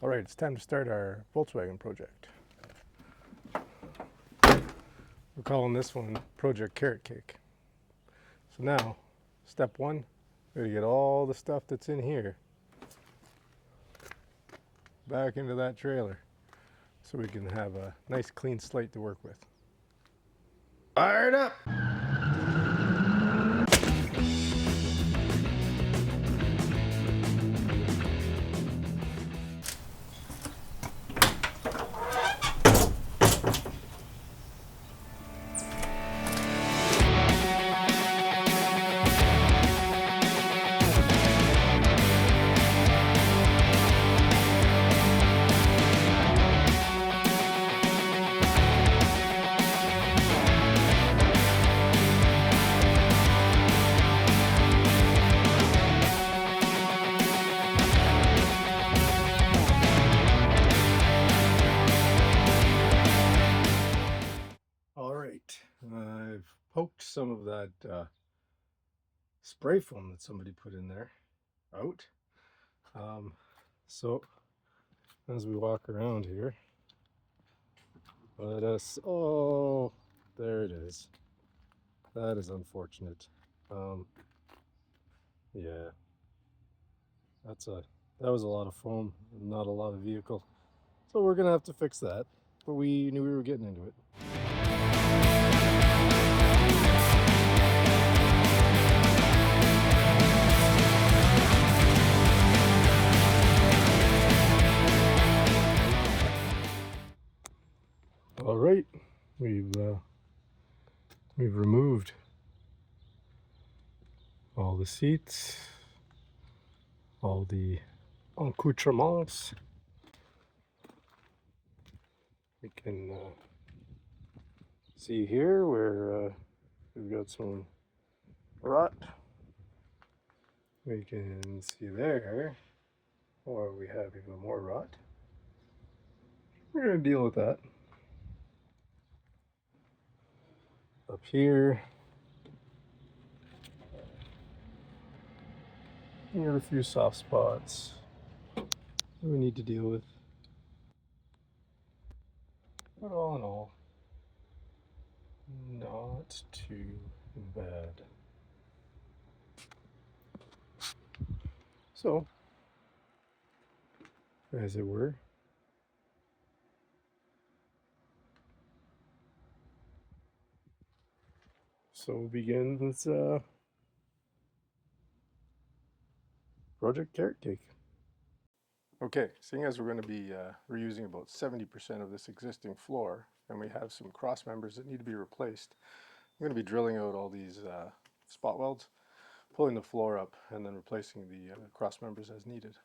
Alright, it's time to start our Volkswagen project. We're calling this one Project Carrot Cake. So now, step one, we gotta get all the stuff that's in here back into that trailer so we can have a nice clean slate to work with. Fired up! I've poked some of that spray foam that somebody put in there out. So as we walk around here, let us, oh, there it is. That is unfortunate. Yeah, that was a lot of foam, not a lot of vehicle. So we're gonna have to fix that, but we knew we were getting into it. All right, we've removed all the seats, all the accoutrements. We can see here where we've got some rot. We can see there where we have even more rot. We're going to deal with that. Up here, we have a few soft spots that we need to deal with. But all in all, not too bad. So, as it were, so begins Project Carrot Cake. Okay, seeing as we're going to be reusing about 70% of this existing floor, and we have some cross members that need to be replaced, I'm going to be drilling out all these spot welds, pulling the floor up, and then replacing the cross members as needed.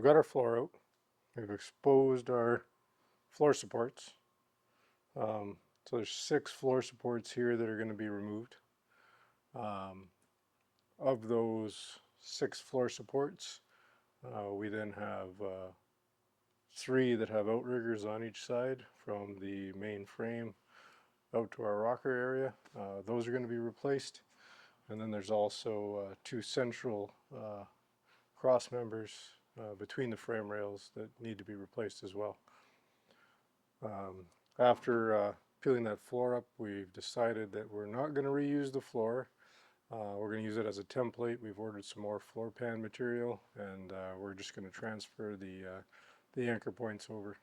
we've got our floor out. We've exposed our floor supports. So there's 6 floor supports here that are going to be removed. Of those 6 floor supports, we then have 3 that have outriggers on each side from the main frame out to our rocker area. Those are going to be replaced. And then there's also 2 central cross members between the frame rails that need to be replaced as well. After peeling that floor up, we've decided that we're not going to reuse the floor. We're going to use it as a template. We've ordered some more floor pan material, and we're just going to transfer the anchor points over.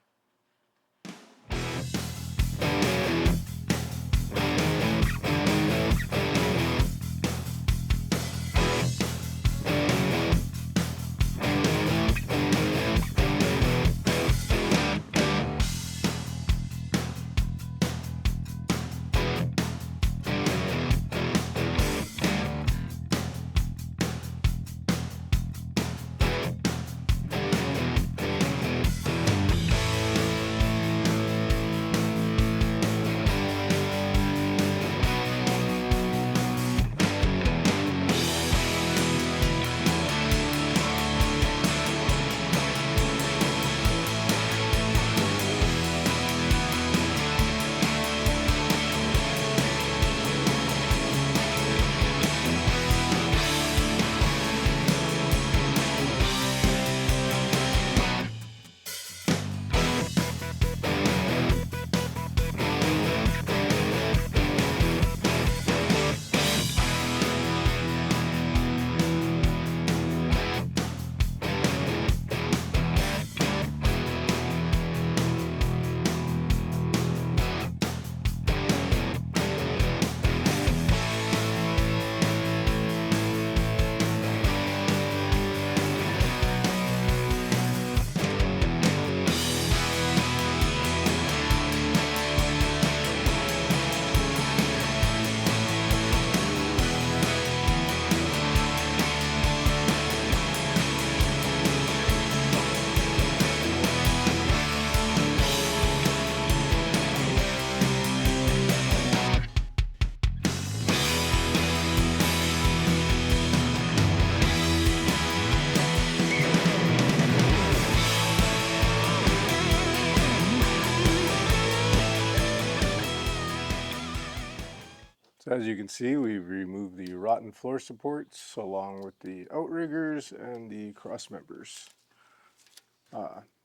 So as you can see, we've removed the rotten floor supports along with the outriggers and the cross members.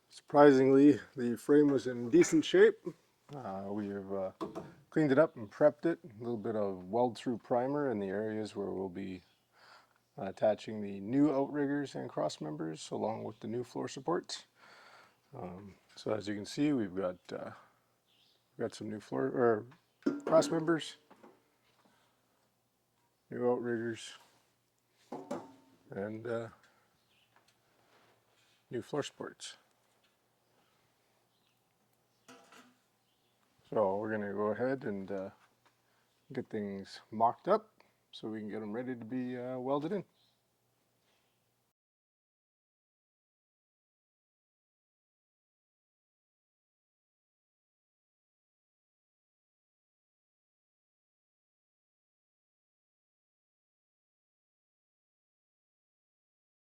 Surprisingly, the frame was in decent shape. We have cleaned it up and prepped it. A little bit of weld-through primer in the areas where we'll be attaching the new outriggers and cross members along with the new floor supports. So as you can see, we've got some new cross members, new outriggers, and new floor supports. So we're going to go ahead and get things mocked up so we can get them ready to be welded in.